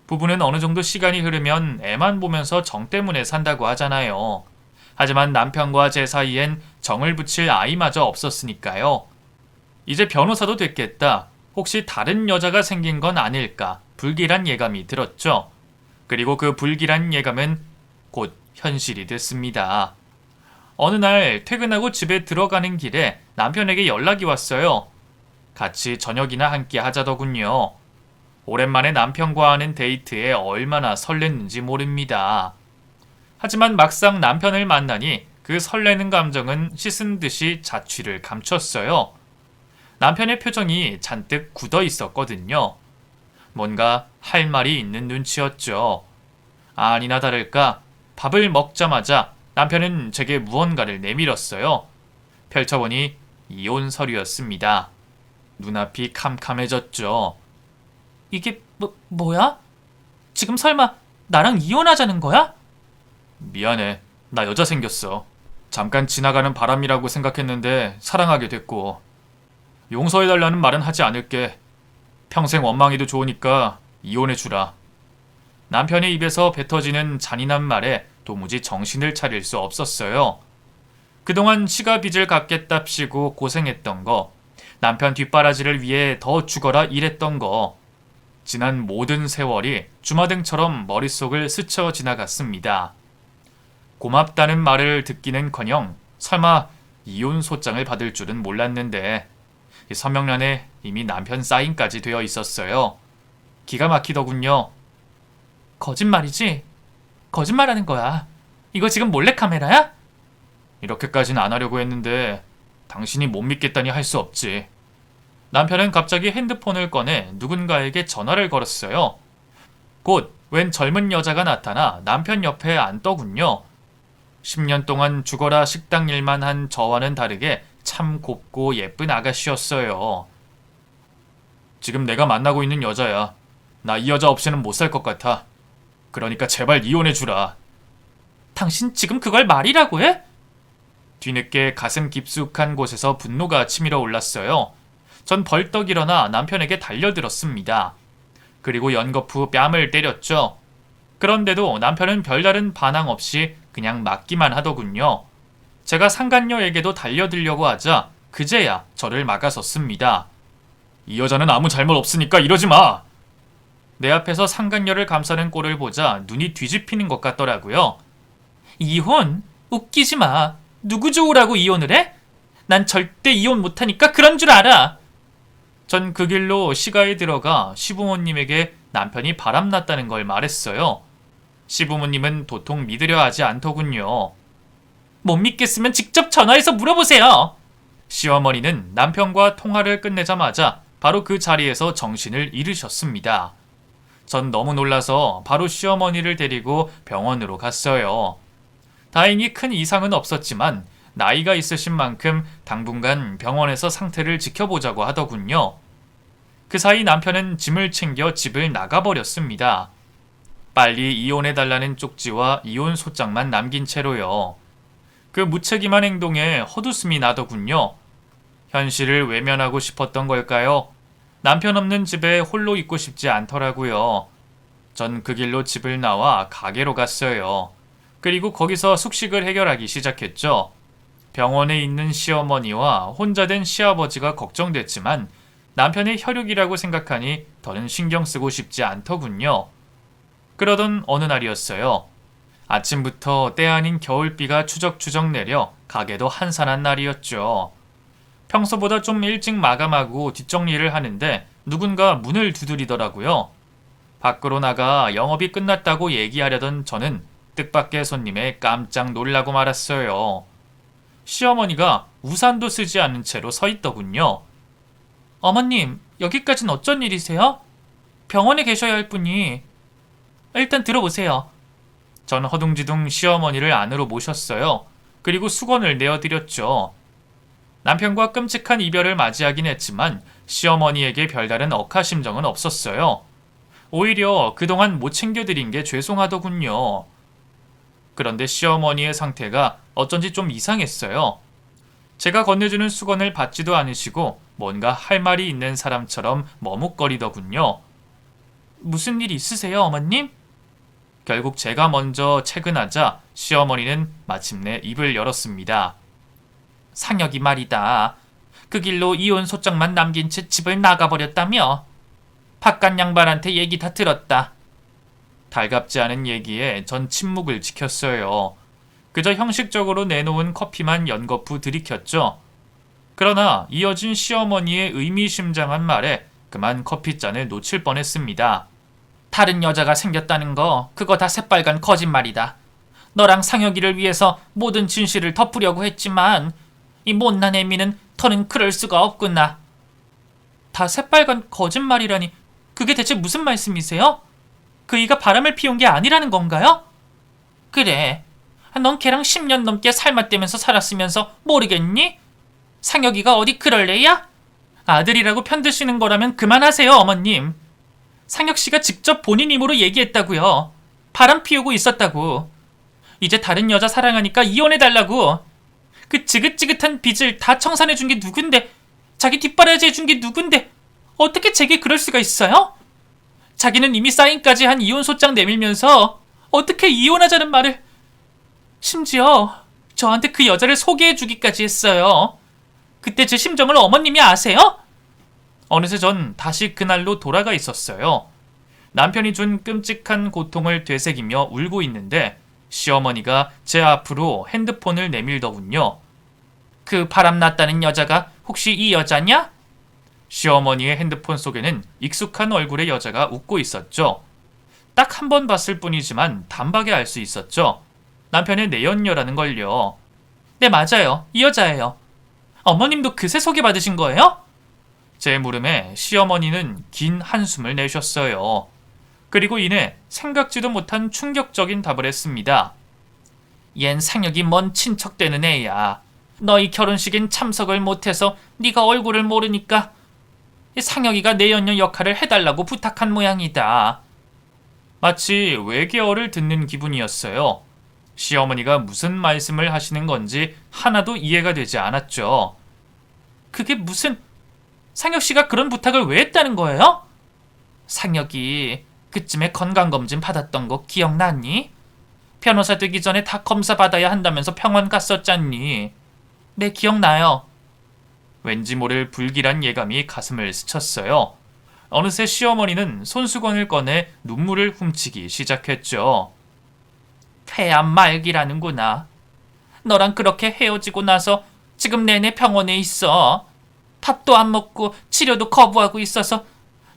부부는 어느 정도 시간이 흐르면 애만 보면서 정 때문에 산다고 하잖아요. 하지만 남편과 제 사이엔 정을 붙일 아이마저 없었으니까요. 이제 변호사도 됐겠다. 혹시 다른 여자가 생긴 건 아닐까 불길한 예감이 들었죠. 그리고 그 불길한 예감은 곧 현실이 됐습니다. 어느 날 퇴근하고 집에 들어가는 길에 남편에게 연락이 왔어요. 같이 저녁이나 함께 하자더군요. 오랜만에 남편과 하는 데이트에 얼마나 설렜는지 모릅니다. 하지만 막상 남편을 만나니 그 설레는 감정은 씻은 듯이 자취를 감췄어요. 남편의 표정이 잔뜩 굳어 있었거든요. 뭔가 할 말이 있는 눈치였죠. 아니나 다를까 밥을 먹자마자 남편은 제게 무언가를 내밀었어요. 펼쳐보니 이혼 서류였습니다. 눈앞이 캄캄해졌죠. 이게 뭐야? 지금 설마 나랑 이혼하자는 거야? 미안해. 나 여자 생겼어. 잠깐 지나가는 바람이라고 생각했는데 사랑하게 됐고. 용서해달라는 말은 하지 않을게. 평생 원망해도 좋으니까 이혼해주라. 남편의 입에서 뱉어지는 잔인한 말에 도무지 정신을 차릴 수 없었어요. 그동안 시가 빚을 갚겠답시고 고생했던 거, 남편 뒷바라지를 위해 더 죽어라 일했던 거, 지난 모든 세월이 주마등처럼 머릿속을 스쳐 지나갔습니다. 고맙다는 말을 듣기는커녕 설마 이혼 소장을 받을 줄은 몰랐는데 서명란에 이미 남편 사인까지 되어 있었어요. 기가 막히더군요. 거짓말이지? 거짓말하는 거야. 이거 지금 몰래카메라야? 이렇게까지는 안 하려고 했는데 당신이 못 믿겠다니 할 수 없지. 남편은 갑자기 핸드폰을 꺼내 누군가에게 전화를 걸었어요. 곧 웬 젊은 여자가 나타나 남편 옆에 앉더군요. 10년 동안 죽어라 식당 일만 한 저와는 다르게 참 곱고 예쁜 아가씨였어요. 지금 내가 만나고 있는 여자야. 나 이 여자 없이는 못 살 것 같아. 그러니까 제발 이혼해주라. 당신 지금 그걸 말이라고 해? 뒤늦게 가슴 깊숙한 곳에서 분노가 치밀어 올랐어요. 전 벌떡 일어나 남편에게 달려들었습니다. 그리고 연거푸 뺨을 때렸죠. 그런데도 남편은 별다른 반항 없이 그냥 맞기만 하더군요. 제가 상간녀에게도 달려들려고 하자 그제야 저를 막아섰습니다. 이 여자는 아무 잘못 없으니까 이러지 마! 내 앞에서 상간녀를 감싸는 꼴을 보자 눈이 뒤집히는 것 같더라고요. 이혼? 웃기지 마. 누구 좋으라고 이혼을 해? 난 절대 이혼 못하니까 그런 줄 알아. 전 그 길로 시가에 들어가 시부모님에게 남편이 바람났다는 걸 말했어요. 시부모님은 도통 믿으려 하지 않더군요. 못 믿겠으면 직접 전화해서 물어보세요. 시어머니는 남편과 통화를 끝내자마자 바로 그 자리에서 정신을 잃으셨습니다. 전 너무 놀라서 바로 시어머니를 데리고 병원으로 갔어요. 다행히 큰 이상은 없었지만 나이가 있으신 만큼 당분간 병원에서 상태를 지켜보자고 하더군요. 그 사이 남편은 짐을 챙겨 집을 나가버렸습니다. 빨리 이혼해달라는 쪽지와 이혼 소장만 남긴 채로요. 그 무책임한 행동에 헛웃음이 나더군요. 현실을 외면하고 싶었던 걸까요? 남편 없는 집에 홀로 있고 싶지 않더라고요. 전 그 길로 집을 나와 가게로 갔어요. 그리고 거기서 숙식을 해결하기 시작했죠. 병원에 있는 시어머니와 혼자 된 시아버지가 걱정됐지만 남편의 혈육이라고 생각하니 더는 신경 쓰고 싶지 않더군요. 그러던 어느 날이었어요. 아침부터 때 아닌 겨울비가 추적추적 내려 가게도 한산한 날이었죠. 평소보다 좀 일찍 마감하고 뒷정리를 하는데 누군가 문을 두드리더라고요. 밖으로 나가 영업이 끝났다고 얘기하려던 저는 뜻밖의 손님에 깜짝 놀라고 말았어요. 시어머니가 우산도 쓰지 않은 채로 서 있더군요. 어머님, 여기까진 어쩐 일이세요? 병원에 계셔야 할 분이. 일단 들어보세요. 전 허둥지둥 시어머니를 안으로 모셨어요. 그리고 수건을 내어드렸죠. 남편과 끔찍한 이별을 맞이하긴 했지만 시어머니에게 별다른 억하심정은 없었어요. 오히려 그동안 못 챙겨드린 게 죄송하더군요. 그런데 시어머니의 상태가 어쩐지 좀 이상했어요. 제가 건네주는 수건을 받지도 않으시고 뭔가 할 말이 있는 사람처럼 머뭇거리더군요. 무슨 일 있으세요, 어머님? 결국 제가 먼저 채근하자 시어머니는 마침내 입을 열었습니다. 상혁이 말이다. 그 길로 이혼 소장만 남긴 채 집을 나가버렸다며. 바깥 양반한테 얘기 다 들었다. 달갑지 않은 얘기에 전 침묵을 지켰어요. 그저 형식적으로 내놓은 커피만 연거푸 들이켰죠. 그러나 이어진 시어머니의 의미심장한 말에 그만 커피잔을 놓칠 뻔했습니다. 다른 여자가 생겼다는 거 그거 다 새빨간 거짓말이다. 너랑 상혁이를 위해서 모든 진실을 덮으려고 했지만 이 못난 애미는 더는 그럴 수가 없구나. 다 새빨간 거짓말이라니 그게 대체 무슨 말씀이세요? 그이가 바람을 피운 게 아니라는 건가요? 그래. 넌 걔랑 10년 넘게 살맛대면서 살았으면서 모르겠니? 상혁이가 어디 그럴 애야? 아들이라고 편드시는 거라면 그만하세요, 어머님. 상혁씨가 직접 본인 힘으로 얘기했다고요. 바람 피우고 있었다고. 이제 다른 여자 사랑하니까 이혼해달라고. 그 지긋지긋한 빚을 다 청산해준 게 누군데, 자기 뒷바라지 해준 게 누군데 어떻게 제게 그럴 수가 있어요? 자기는 이미 사인까지 한 이혼 소장 내밀면서 어떻게 이혼하자는 말을, 심지어 저한테 그 여자를 소개해주기까지 했어요. 그때 제 심정을 어머님이 아세요? 어느새 전 다시 그날로 돌아가 있었어요. 남편이 준 끔찍한 고통을 되새기며 울고 있는데 시어머니가 제 앞으로 핸드폰을 내밀더군요. 그 바람났다는 여자가 혹시 이 여자냐? 시어머니의 핸드폰 속에는 익숙한 얼굴의 여자가 웃고 있었죠. 딱 한 번 봤을 뿐이지만 단박에 알 수 있었죠. 남편의 내연녀라는 걸요. 네, 맞아요. 이 여자예요. 어머님도 그새 소개받으신 거예요? 제 물음에 시어머니는 긴 한숨을 내셨어요. 그리고 이내 생각지도 못한 충격적인 답을 했습니다. 얜 상혁이 먼 친척 되는 애야. 너희 결혼식엔 참석을 못해서 네가 얼굴을 모르니까 상혁이가 내연녀 역할을 해달라고 부탁한 모양이다. 마치 외계어를 듣는 기분이었어요. 시어머니가 무슨 말씀을 하시는 건지 하나도 이해가 되지 않았죠. 그게 무슨... 상혁씨가 그런 부탁을 왜 했다는 거예요? 상혁이 그쯤에 건강검진 받았던 거 기억나니? 변호사 되기 전에 다 검사 받아야 한다면서 병원 갔었잖니. 네, 기억나요. 왠지 모를 불길한 예감이 가슴을 스쳤어요. 어느새 시어머니는 손수건을 꺼내 눈물을 훔치기 시작했죠. 폐암 말기라는구나. 너랑 그렇게 헤어지고 나서 지금 내내 병원에 있어. 밥도 안 먹고 치료도 거부하고 있어서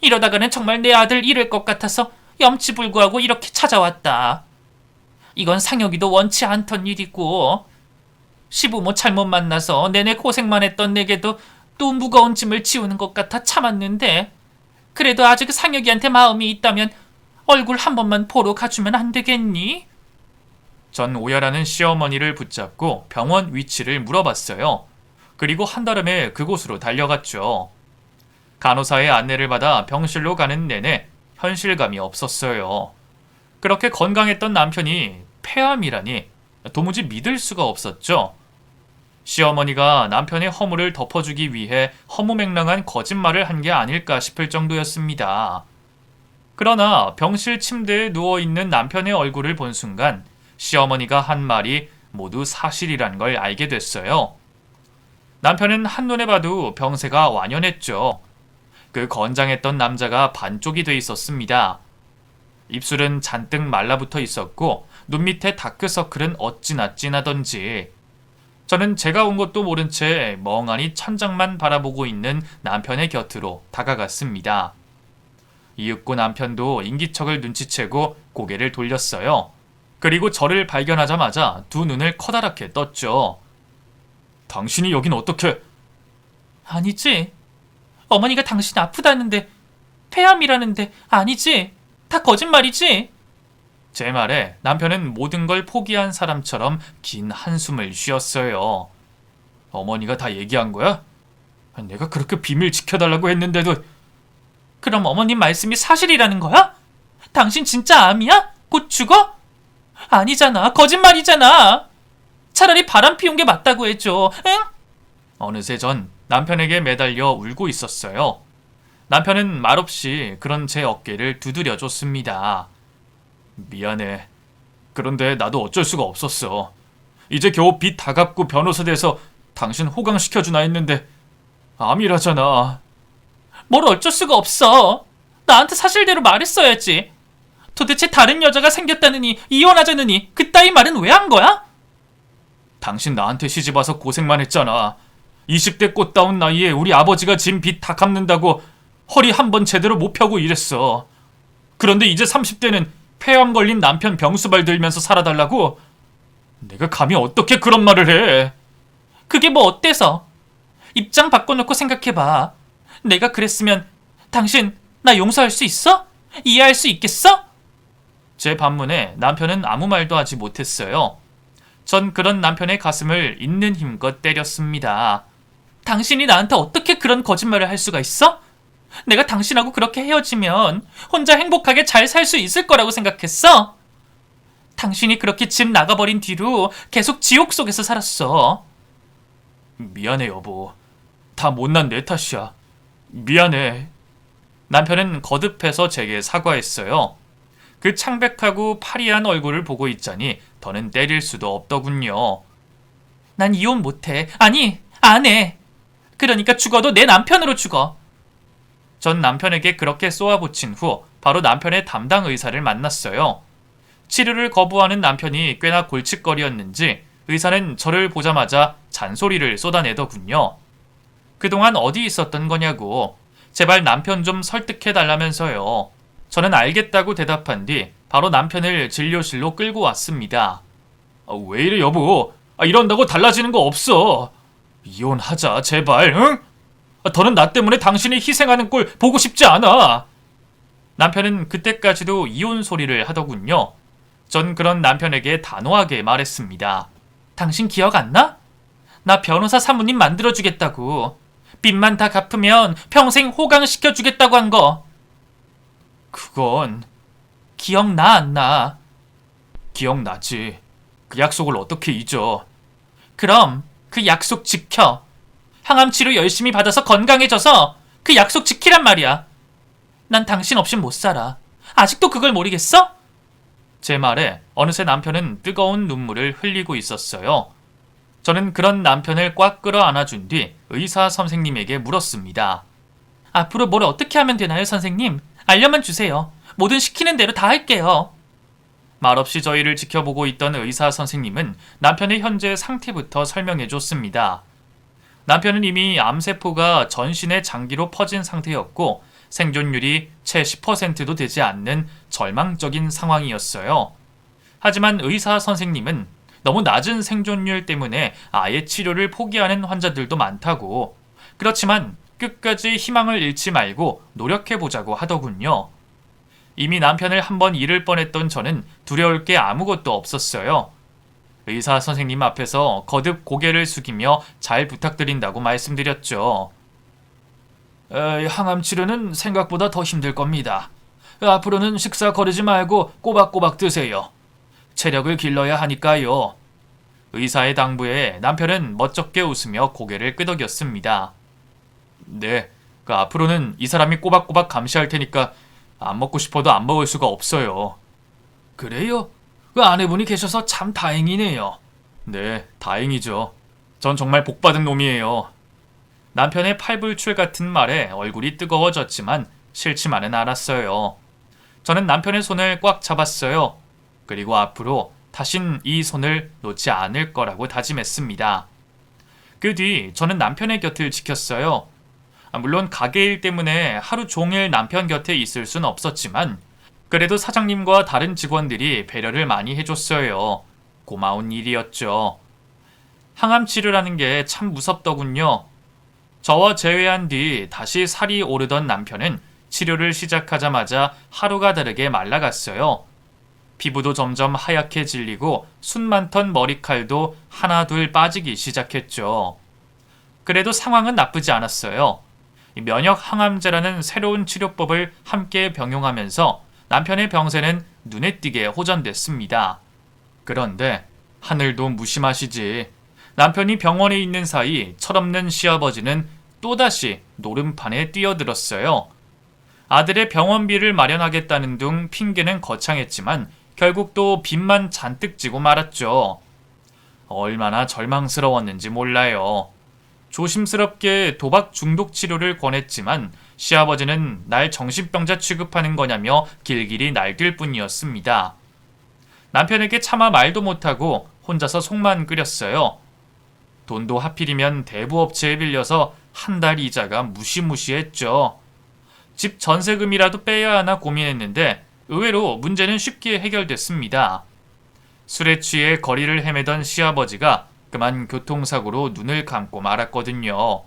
이러다가는 정말 내 아들 잃을 것 같아서 염치불구하고 이렇게 찾아왔다. 이건 상혁이도 원치 않던 일이고 시부모 잘못 만나서 내내 고생만 했던 내게도 또 무거운 짐을 지우는 것 같아 참았는데 그래도 아직 상혁이한테 마음이 있다면 얼굴 한 번만 보러 가주면 안 되겠니? 전 오열하는 시어머니를 붙잡고 병원 위치를 물어봤어요. 그리고 한달음에 그곳으로 달려갔죠. 간호사의 안내를 받아 병실로 가는 내내 현실감이 없었어요. 그렇게 건강했던 남편이 폐암이라니 도무지 믿을 수가 없었죠. 시어머니가 남편의 허물을 덮어주기 위해 허무맹랑한 거짓말을 한 게 아닐까 싶을 정도였습니다. 그러나 병실 침대에 누워있는 남편의 얼굴을 본 순간 시어머니가 한 말이 모두 사실이란 걸 알게 됐어요. 남편은 한눈에 봐도 병세가 완연했죠. 그 건장했던 남자가 반쪽이 돼 있었습니다. 입술은 잔뜩 말라붙어 있었고 눈 밑에 다크서클은 어찌나 진하던지. 저는 제가 온 것도 모른 채 멍하니 천장만 바라보고 있는 남편의 곁으로 다가갔습니다. 이윽고 남편도 인기척을 눈치채고 고개를 돌렸어요. 그리고 저를 발견하자마자 두 눈을 커다랗게 떴죠. 당신이 여긴 어떻게? 아니지. 어머니가 당신 아프다는데 폐암이라는데 아니지. 다 거짓말이지. 제 말에 남편은 모든 걸 포기한 사람처럼 긴 한숨을 쉬었어요. 어머니가 다 얘기한 거야? 내가 그렇게 비밀 지켜달라고 했는데도. 그럼 어머님 말씀이 사실이라는 거야? 당신 진짜 암이야? 곧 죽어? 아니잖아. 거짓말이잖아. 차라리 바람 피운 게 맞다고 해줘. 응? 어느새 전 남편에게 매달려 울고 있었어요. 남편은 말없이 그런 제 어깨를 두드려 줬습니다. 미안해. 그런데 나도 어쩔 수가 없었어. 이제 겨우 빚 다 갚고 변호사 돼서 당신 호강시켜주나 했는데 암이라잖아. 뭘 어쩔 수가 없어. 나한테 사실대로 말했어야지. 도대체 다른 여자가 생겼다느니 이혼하자느니 그따위 말은 왜 한 거야? 당신 나한테 시집와서 고생만 했잖아. 20대 꽃다운 나이에 우리 아버지가 진 빚 다 갚는다고 허리 한 번 제대로 못 펴고 일했어. 그런데 이제 30대는 폐암 걸린 남편 병수발 들면서 살아달라고? 내가 감히 어떻게 그런 말을 해? 그게 뭐 어때서? 입장 바꿔놓고 생각해봐. 내가 그랬으면 당신 나 용서할 수 있어? 이해할 수 있겠어? 제 반문에 남편은 아무 말도 하지 못했어요. 전 그런 남편의 가슴을 있는 힘껏 때렸습니다. 당신이 나한테 어떻게 그런 거짓말을 할 수가 있어? 내가 당신하고 그렇게 헤어지면 혼자 행복하게 잘 살 수 있을 거라고 생각했어? 당신이 그렇게 집 나가버린 뒤로 계속 지옥 속에서 살았어. 미안해 여보. 다 못난 내 탓이야. 미안해. 남편은 거듭해서 제게 사과했어요. 그 창백하고 파리한 얼굴을 보고 있자니 더는 때릴 수도 없더군요. 난 이혼 못해. 아니, 안 해. 그러니까 죽어도 내 남편으로 죽어. 전 남편에게 그렇게 쏘아붙인 후 바로 남편의 담당 의사를 만났어요. 치료를 거부하는 남편이 꽤나 골칫거리였는지 의사는 저를 보자마자 잔소리를 쏟아내더군요. 그동안 어디 있었던 거냐고. 제발 남편 좀 설득해달라면서요. 저는 알겠다고 대답한 뒤 바로 남편을 진료실로 끌고 왔습니다. 왜 이래 여보? 이런다고 달라지는 거 없어. 이혼하자 제발, 응? 더는 나 때문에 당신이 희생하는 꼴 보고 싶지 않아. 남편은 그때까지도 이혼 소리를 하더군요. 전 그런 남편에게 단호하게 말했습니다. 당신 기억 안 나? 나 변호사 사모님 만들어주겠다고. 빚만 다 갚으면 평생 호강시켜주겠다고 한 거. 그건... 기억나 안 나? 기억나지. 그 약속을 어떻게 잊어. 그럼 그 약속 지켜. 항암 치료 열심히 받아서 건강해져서 그 약속 지키란 말이야. 난 당신 없인 못 살아. 아직도 그걸 모르겠어? 제 말에 어느새 남편은 뜨거운 눈물을 흘리고 있었어요. 저는 그런 남편을 꽉 끌어 안아준 뒤 의사 선생님에게 물었습니다. 앞으로 뭘 어떻게 하면 되나요, 선생님? 알려만 주세요. 뭐든 시키는 대로 다 할게요. 말없이 저희를 지켜보고 있던 의사 선생님은 남편의 현재 상태부터 설명해 줬습니다. 남편은 이미 암세포가 전신의 장기로 퍼진 상태였고 생존율이 채 10%도 되지 않는 절망적인 상황이었어요. 하지만 의사 선생님은 너무 낮은 생존율 때문에 아예 치료를 포기하는 환자들도 많다고, 그렇지만 끝까지 희망을 잃지 말고 노력해보자고 하더군요. 이미 남편을 한번 잃을 뻔했던 저는 두려울 게 아무것도 없었어요. 의사 선생님 앞에서 거듭 고개를 숙이며 잘 부탁드린다고 말씀드렸죠. 항암 치료는 생각보다 더 힘들 겁니다. 앞으로는 식사 거르지 말고 꼬박꼬박 드세요. 체력을 길러야 하니까요. 의사의 당부에 남편은 멋쩍게 웃으며 고개를 끄덕였습니다. 네, 앞으로는 이 사람이 꼬박꼬박 감시할 테니까 안 먹고 싶어도 안 먹을 수가 없어요. 그래요? 아내분이 계셔서 참 다행이네요. 네, 다행이죠. 전 정말 복받은 놈이에요. 남편의 팔불출 같은 말에 얼굴이 뜨거워졌지만 싫지만은 않았어요. 저는 남편의 손을 꽉 잡았어요. 그리고 앞으로 다신 이 손을 놓지 않을 거라고 다짐했습니다. 그 뒤 저는 남편의 곁을 지켰어요. 물론 가게 일 때문에 하루 종일 남편 곁에 있을 순 없었지만 그래도 사장님과 다른 직원들이 배려를 많이 해줬어요. 고마운 일이었죠. 항암 치료라는 게 참 무섭더군요. 저와 재회한 뒤 다시 살이 오르던 남편은 치료를 시작하자마자 하루가 다르게 말라갔어요. 피부도 점점 하얗게 질리고 숱 많던 머리칼도 하나둘 빠지기 시작했죠. 그래도 상황은 나쁘지 않았어요. 면역 항암제라는 새로운 치료법을 함께 병용하면서 남편의 병세는 눈에 띄게 호전됐습니다. 그런데 하늘도 무심하시지. 남편이 병원에 있는 사이 철없는 시아버지는 또다시 노름판에 뛰어들었어요. 아들의 병원비를 마련하겠다는 둥 핑계는 거창했지만 결국 또 빚만 잔뜩 지고 말았죠. 얼마나 절망스러웠는지 몰라요. 조심스럽게 도박 중독 치료를 권했지만 시아버지는 날 정신병자 취급하는 거냐며 길길이 날뛸 뿐이었습니다. 남편에게 차마 말도 못하고 혼자서 속만 끓였어요. 돈도 하필이면 대부업체에 빌려서 한 달 이자가 무시무시했죠. 집 전세금이라도 빼야 하나 고민했는데 의외로 문제는 쉽게 해결됐습니다. 술에 취해 거리를 헤매던 시아버지가 그만 교통사고로 눈을 감고 말았거든요.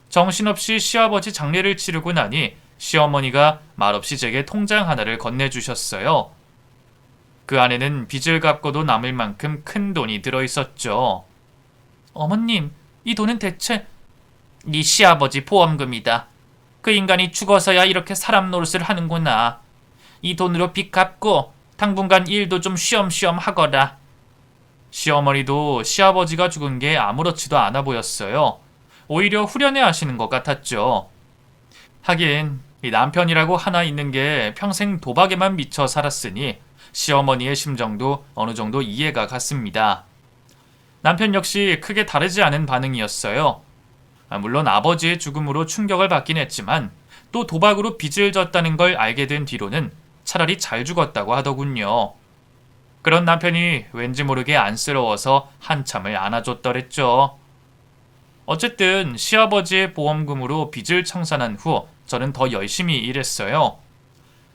정신없이 시아버지 장례를 치르고 나니 시어머니가 말없이 제게 통장 하나를 건네주셨어요. 그 안에는 빚을 갚고도 남을 만큼 큰 돈이 들어있었죠. 어머님, 이 돈은 대체 네 시아버지 보험금이다. 그 인간이 죽어서야 이렇게 사람 노릇을 하는구나. 이 돈으로 빚 갚고 당분간 일도 좀 쉬엄쉬엄 하거라. 시어머니도 시아버지가 죽은 게 아무렇지도 않아 보였어요. 오히려 후련해 하시는 것 같았죠. 하긴 이 남편이라고 하나 있는 게 평생 도박에만 미쳐 살았으니 시어머니의 심정도 어느 정도 이해가 갔습니다. 남편 역시 크게 다르지 않은 반응이었어요. 물론 아버지의 죽음으로 충격을 받긴 했지만 또 도박으로 빚을 졌다는 걸 알게 된 뒤로는 차라리 잘 죽었다고 하더군요. 그런 남편이 왠지 모르게 안쓰러워서 한참을 안아줬더랬죠. 어쨌든 시아버지의 보험금으로 빚을 청산한 후 저는 더 열심히 일했어요.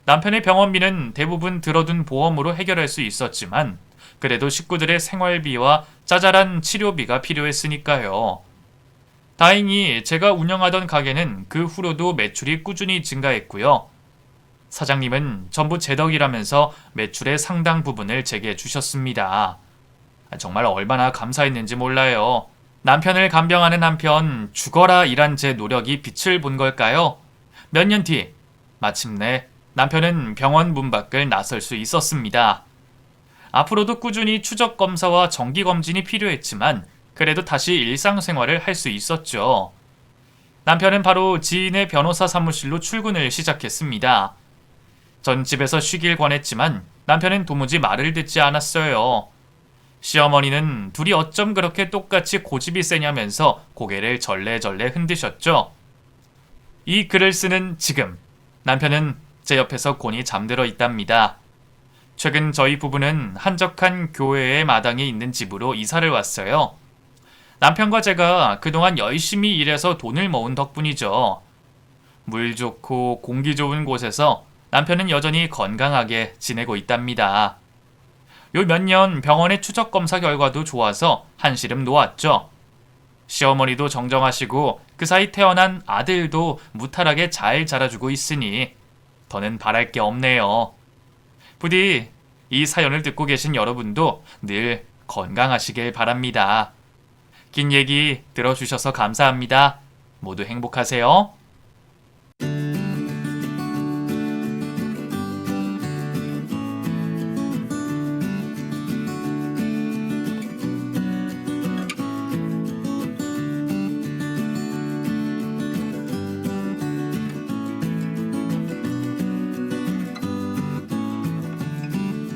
남편의 병원비는 대부분 들어둔 보험으로 해결할 수 있었지만 그래도 식구들의 생활비와 짜잘한 치료비가 필요했으니까요. 다행히 제가 운영하던 가게는 그 후로도 매출이 꾸준히 증가했고요. 사장님은 전부 제 덕이라면서 매출의 상당 부분을 제게 주셨습니다. 정말 얼마나 감사했는지 몰라요. 남편을 간병하는 한편 죽어라 일한 제 노력이 빛을 본 걸까요? 몇 년 뒤 마침내 남편은 병원 문 밖을 나설 수 있었습니다. 앞으로도 꾸준히 추적 검사와 정기 검진이 필요했지만 그래도 다시 일상생활을 할 수 있었죠. 남편은 바로 지인의 변호사 사무실로 출근을 시작했습니다. 전 집에서 쉬길 권했지만 남편은 도무지 말을 듣지 않았어요. 시어머니는 둘이 어쩜 그렇게 똑같이 고집이 세냐면서 고개를 절레절레 흔드셨죠. 이 글을 쓰는 지금 남편은 제 옆에서 곤히 잠들어 있답니다. 최근 저희 부부는 한적한 교외의 마당에 있는 집으로 이사를 왔어요. 남편과 제가 그동안 열심히 일해서 돈을 모은 덕분이죠. 물 좋고 공기 좋은 곳에서 남편은 여전히 건강하게 지내고 있답니다. 요 몇 년 병원의 추적 검사 결과도 좋아서 한시름 놓았죠. 시어머니도 정정하시고 그 사이 태어난 아들도 무탈하게 잘 자라주고 있으니 더는 바랄 게 없네요. 부디 이 사연을 듣고 계신 여러분도 늘 건강하시길 바랍니다. 긴 얘기 들어주셔서 감사합니다. 모두 행복하세요.